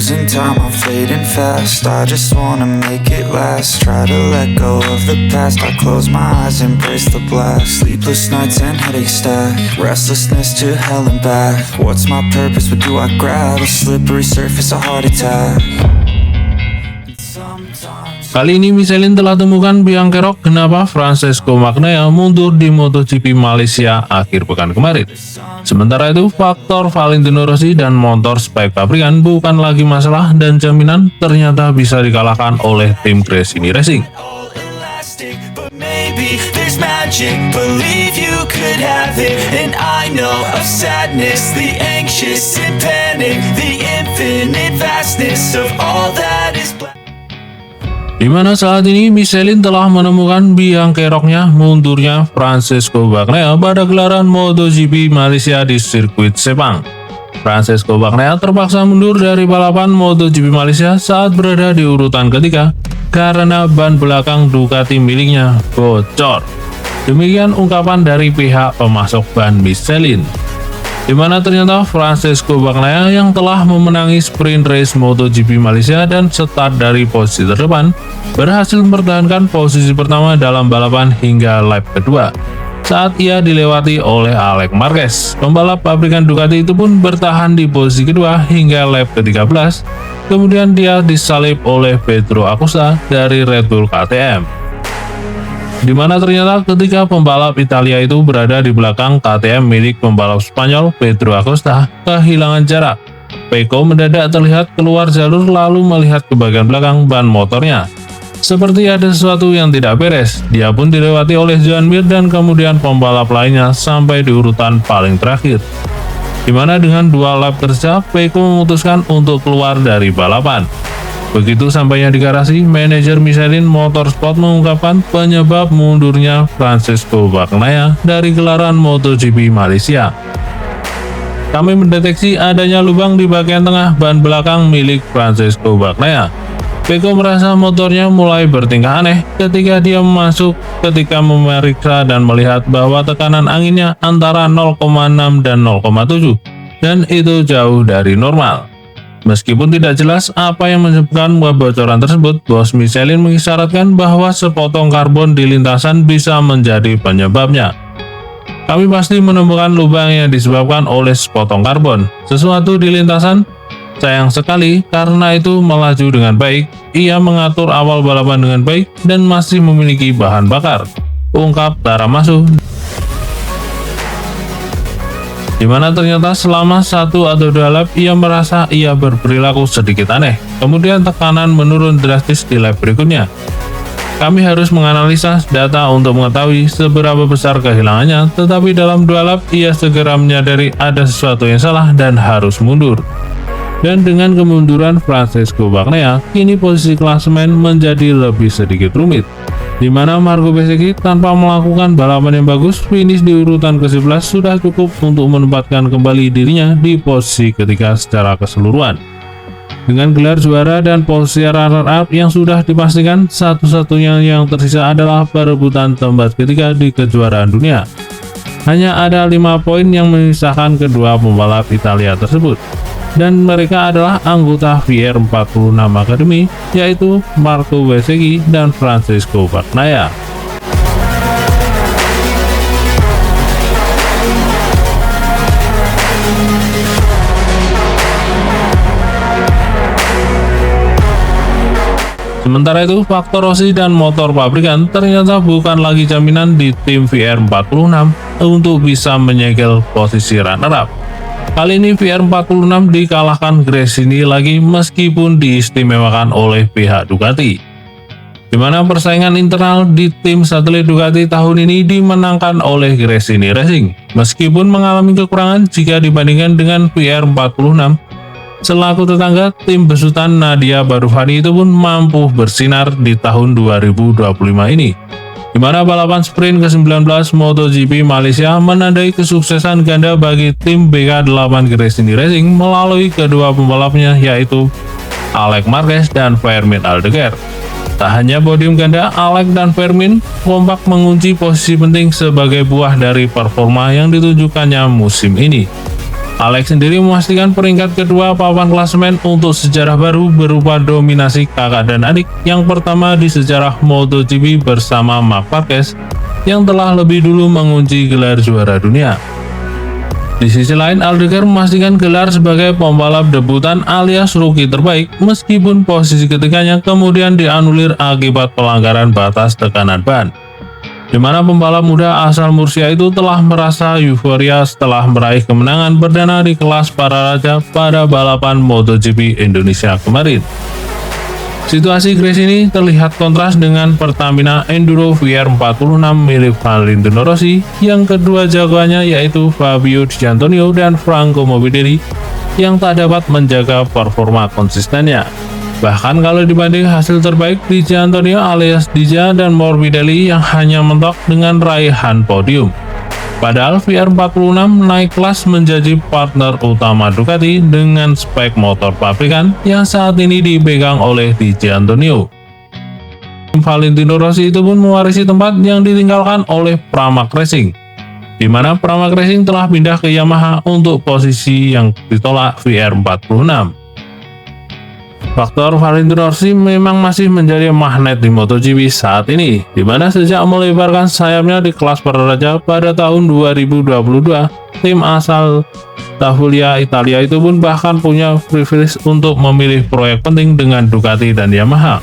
losing time, I'm fading fast. I just wanna make it last. Try to let go of the past. I close my eyes, embrace the blast. Sleepless nights and headaches stack. Restlessness to hell and back. What's my purpose? What do I grab? A slippery surface, a heart attack. Kali ini Michelin telah temukan biang kerok kenapa Francesco Bagnaia mundur di MotoGP Malaysia akhir pekan kemarin. Sementara itu, faktor Valentino Rossi dan motor spek pabrikan bukan lagi masalah dan jaminan ternyata bisa dikalahkan oleh tim Gresini Racing. Di mana saat ini Michelin telah menemukan biang keroknya mundurnya Francesco Bagnaia pada gelaran MotoGP Malaysia di sirkuit Sepang. Francesco Bagnaia terpaksa mundur dari balapan MotoGP Malaysia saat berada di urutan ketiga karena ban belakang Ducati miliknya bocor. Demikian ungkapan dari pihak pemasok ban Michelin. Di mana ternyata Francesco Bagnaia yang telah memenangi sprint race MotoGP Malaysia dan start dari posisi terdepan berhasil mempertahankan posisi pertama dalam balapan hingga lap kedua saat ia dilewati oleh Alex Marquez. Pembalap pabrikan Ducati itu pun bertahan di posisi kedua hingga lap ke-13, kemudian dia disalip oleh Pedro Acosta dari Red Bull KTM. Di mana ternyata ketika pembalap Italia itu berada di belakang KTM milik pembalap Spanyol Pedro Acosta kehilangan jarak, Pecco mendadak terlihat keluar jalur lalu melihat ke bagian belakang ban motornya. Seperti ada sesuatu yang tidak beres, dia pun dilewati oleh Joan Mir dan kemudian pembalap lainnya sampai di urutan paling terakhir. Di mana dengan 2 lap terjadi, Pecco memutuskan untuk keluar dari balapan. Begitu sampainya di garasi, manajer Michelin Motorsport mengungkapkan penyebab mundurnya Francesco Bagnaia dari gelaran MotoGP Malaysia. Kami mendeteksi adanya lubang di bagian tengah ban belakang milik Francesco Bagnaia. Pecco merasa motornya mulai bertingkah aneh ketika dia ketika memeriksa dan melihat bahwa tekanan anginnya antara 0,6 dan 0,7 dan itu jauh dari normal. Meskipun tidak jelas apa yang menyebabkan kebocoran tersebut, bos Michelin mengisyaratkan bahwa sepotong karbon di lintasan bisa menjadi penyebabnya. Kami pasti menemukan lubang yang disebabkan oleh sepotong karbon, sesuatu di lintasan. Sayang sekali, karena itu melaju dengan baik, ia mengatur awal balapan dengan baik dan masih memiliki bahan bakar, ungkap Taramasu. Di mana ternyata selama 1 atau 2 lap ia merasa ia berperilaku sedikit aneh. Kemudian tekanan menurun drastis di lap berikutnya. Kami harus menganalisa data untuk mengetahui seberapa besar kehilangannya, tetapi dalam 2 lap ia segera menyadari ada sesuatu yang salah dan harus mundur. Dan dengan kemunduran Francesco Bagnaia, kini posisi klasemen menjadi lebih sedikit rumit. Di mana Marco Bezzecchi tanpa melakukan balapan yang bagus, finish di urutan ke-11 sudah cukup untuk menempatkan kembali dirinya di posisi ketiga secara keseluruhan. Dengan gelar juara dan posisi runner-up yang sudah dipastikan, satu-satunya yang tersisa adalah perebutan tempat ketiga di kejuaraan dunia. Hanya ada 5 poin yang memisahkan kedua pembalap Italia tersebut, dan mereka adalah anggota VR46 Academy, yaitu Marco Bezzecchi dan Francesco Bagnaia. Sementara itu, faktor Rossi dan motor pabrikan ternyata bukan lagi jaminan di tim VR46 untuk bisa menyegel posisi runner-up. Kali ini VR46 dikalahkan Gresini lagi meskipun diistimewakan oleh pihak Ducati. Di mana persaingan internal di tim satelit Ducati tahun ini dimenangkan oleh Gresini Racing. Meskipun mengalami kekurangan jika dibandingkan dengan VR46, selaku tetangga, tim besutan Nadia Barufani itu pun mampu bersinar di tahun 2025 ini. Di mana balapan sprint ke-19 MotoGP Malaysia menandai kesuksesan ganda bagi tim BK8 Gresini Racing melalui kedua pembalapnya yaitu Alex Marquez dan Fermin Aldeguer. Tak hanya podium ganda, Alex dan Fermin kompak mengunci posisi penting sebagai buah dari performa yang ditunjukkannya musim ini. Alex sendiri memastikan peringkat kedua papan klasemen untuk sejarah baru berupa dominasi kakak dan adik yang pertama di sejarah MotoGP bersama Marc Marquez yang telah lebih dulu mengunci gelar juara dunia. Di sisi lain, Aldegar memastikan gelar sebagai pembalap debutan alias rookie terbaik meskipun posisi ketiganya kemudian dianulir akibat pelanggaran batas tekanan ban, di mana pembalap muda asal Murcia itu telah merasa euforia setelah meraih kemenangan perdana di kelas para raja pada balapan MotoGP Indonesia kemarin. Situasi Grace ini terlihat kontras dengan Pertamina Enduro VR46 milik Valentino Rossi yang kedua jagoannya yaitu Fabio Di Giannantonio dan Franco Morbidelli yang tak dapat menjaga performa konsistennya. Bahkan kalau dibanding hasil terbaik Di Giannantonio alias Dija dan Morbidelli yang hanya mentok dengan raihan podium. Padahal VR46 naik kelas menjadi partner utama Ducati dengan spek motor pabrikan yang saat ini dipegang oleh Di Giannantonio. Valentino Rossi itu pun mewarisi tempat yang ditinggalkan oleh Pramac Racing, di mana Pramac Racing telah pindah ke Yamaha untuk posisi yang ditolak VR46. Faktor Valentino Rossi memang masih menjadi magnet di MotoGP saat ini, di mana sejak melebarkan sayapnya di kelas para raja pada tahun 2022, tim asal Tavullia Italia itu pun bahkan punya privilege untuk memilih proyek penting dengan Ducati dan Yamaha.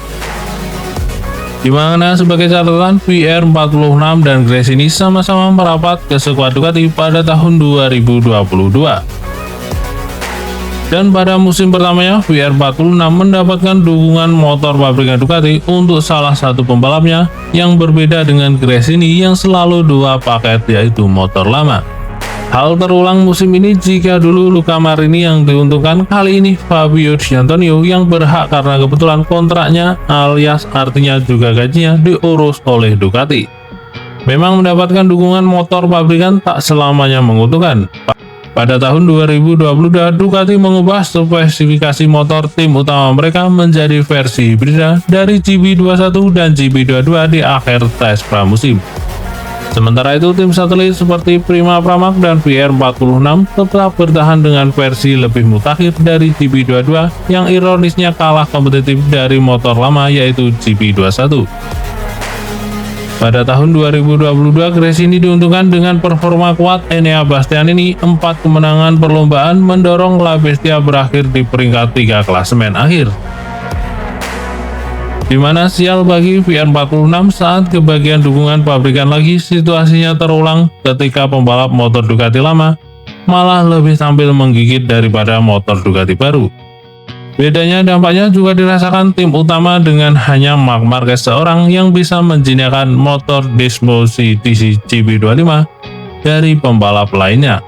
Di mana sebagai catatan, VR46 dan Grace ini sama-sama merapat ke skuad Ducati pada tahun 2022. Dan pada musim pertamanya, VR46 mendapatkan dukungan motor pabrikan Ducati untuk salah satu pembalapnya yang berbeda dengan Grace ini yang selalu dua paket yaitu motor lama. Hal terulang musim ini jika dulu Luca Marini yang diuntungkan, kali ini Fabio Di Giannantonio yang berhak karena kebetulan kontraknya alias artinya juga gajinya diurus oleh Ducati. Memang mendapatkan dukungan motor pabrikan tak selamanya menguntungkan. Pada tahun 2022, Ducati mengubah spesifikasi motor tim utama mereka menjadi versi hibrida dari GP21 dan GP22 di akhir tes pramusim. Sementara itu, tim satelit seperti Prima Pramac dan VR46 tetap bertahan dengan versi lebih mutakhir dari GP22 yang ironisnya kalah kompetitif dari motor lama yaitu GP21. Pada tahun 2022, Grace ini diuntungkan dengan performa kuat Enea Bastianini. 4 kemenangan perlombaan mendorong La Bestia berakhir di peringkat 3 klasemen akhir. Di mana sial bagi VR46 saat kebagian dukungan pabrikan lagi, situasinya terulang ketika pembalap motor Ducati lama malah lebih tampil menggigit daripada motor Ducati baru. Bedanya dampaknya juga dirasakan tim utama dengan hanya Marc Marquez seorang yang bisa menjinakkan motor Dismo CTC GP25 dari pembalap lainnya.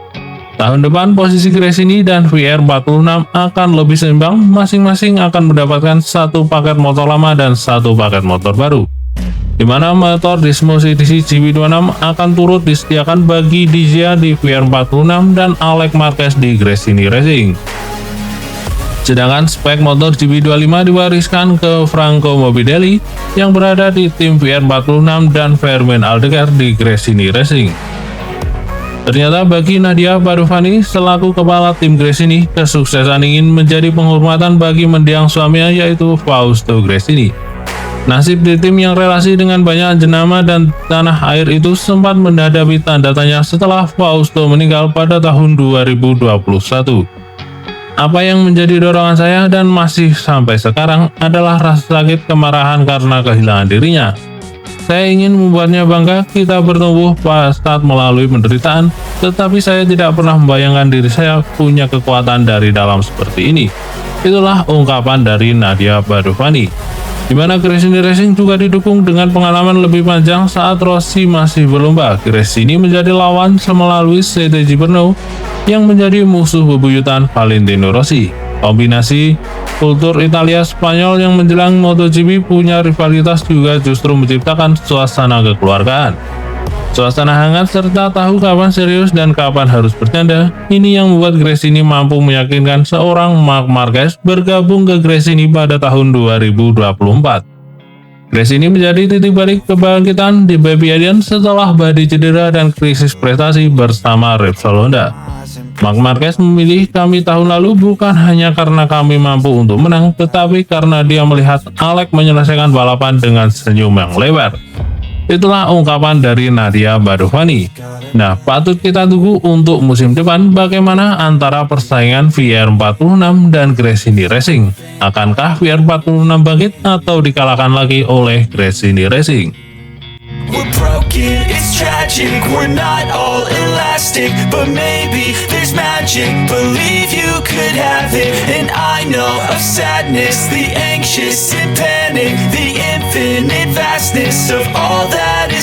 Tahun depan posisi Grace ini dan VR46 akan lebih seimbang, masing-masing akan mendapatkan satu paket motor lama dan satu paket motor baru, di mana motor Dismo CTC GP26 akan turut disediakan bagi Dija di VR46 dan Alex Marquez di Gresini Racing. Sedangkan spek motor GP25 diwariskan ke Franco Morbidelli yang berada di tim VR46 dan Fermin Aldegar di Gresini Racing. Ternyata bagi Nadia Padovani selaku kepala tim Gresini, kesuksesan ingin menjadi penghormatan bagi mendiang suaminya yaitu Fausto Gresini. Nasib di tim yang relasi dengan banyak jenama dan tanah air itu sempat menghadapi tanda tanya setelah Fausto meninggal pada tahun 2021. Apa yang menjadi dorongan saya dan masih sampai sekarang adalah rasa sakit kemarahan karena kehilangan dirinya. Saya ingin membuatnya bangga, kita bertumbuh saat melalui penderitaan, tetapi saya tidak pernah membayangkan diri saya punya kekuatan dari dalam seperti ini. Itulah ungkapan dari Nadia Padovani. Di mana Gresini Racing juga didukung dengan pengalaman lebih panjang saat Rossi masih berlomba. Gresini menjadi lawan melalui CTG Brno yang menjadi musuh bebuyutan Valentino Rossi. Kombinasi kultur Italia Spanyol yang menjelang MotoGP punya rivalitas juga justru menciptakan suasana kekeluargaan. Suasana hangat serta tahu kapan serius dan kapan harus bercanda, ini yang membuat Gresini mampu meyakinkan seorang Marc Marquez bergabung ke Gresini pada tahun 2024. Gresini menjadi titik balik kebangkitan di Baby Adrian setelah badai cedera dan krisis prestasi bersama Repsol Honda. Marc Marquez memilih kami tahun lalu bukan hanya karena kami mampu untuk menang, tetapi karena dia melihat Alex menyelesaikan balapan dengan senyum yang lebar. Itulah ungkapan dari Nadia Badovani. Nah, patut kita tunggu untuk musim depan bagaimana antara persaingan VR46 dan Gresini Racing. Akankah VR46 bangkit atau dikalahkan lagi oleh Gresini Racing? We're broken, it's tragic, we're not all elastic, but maybe there's magic, believe you could have it, and I know of sadness, the anxious and panic, the infinite vastness of all that is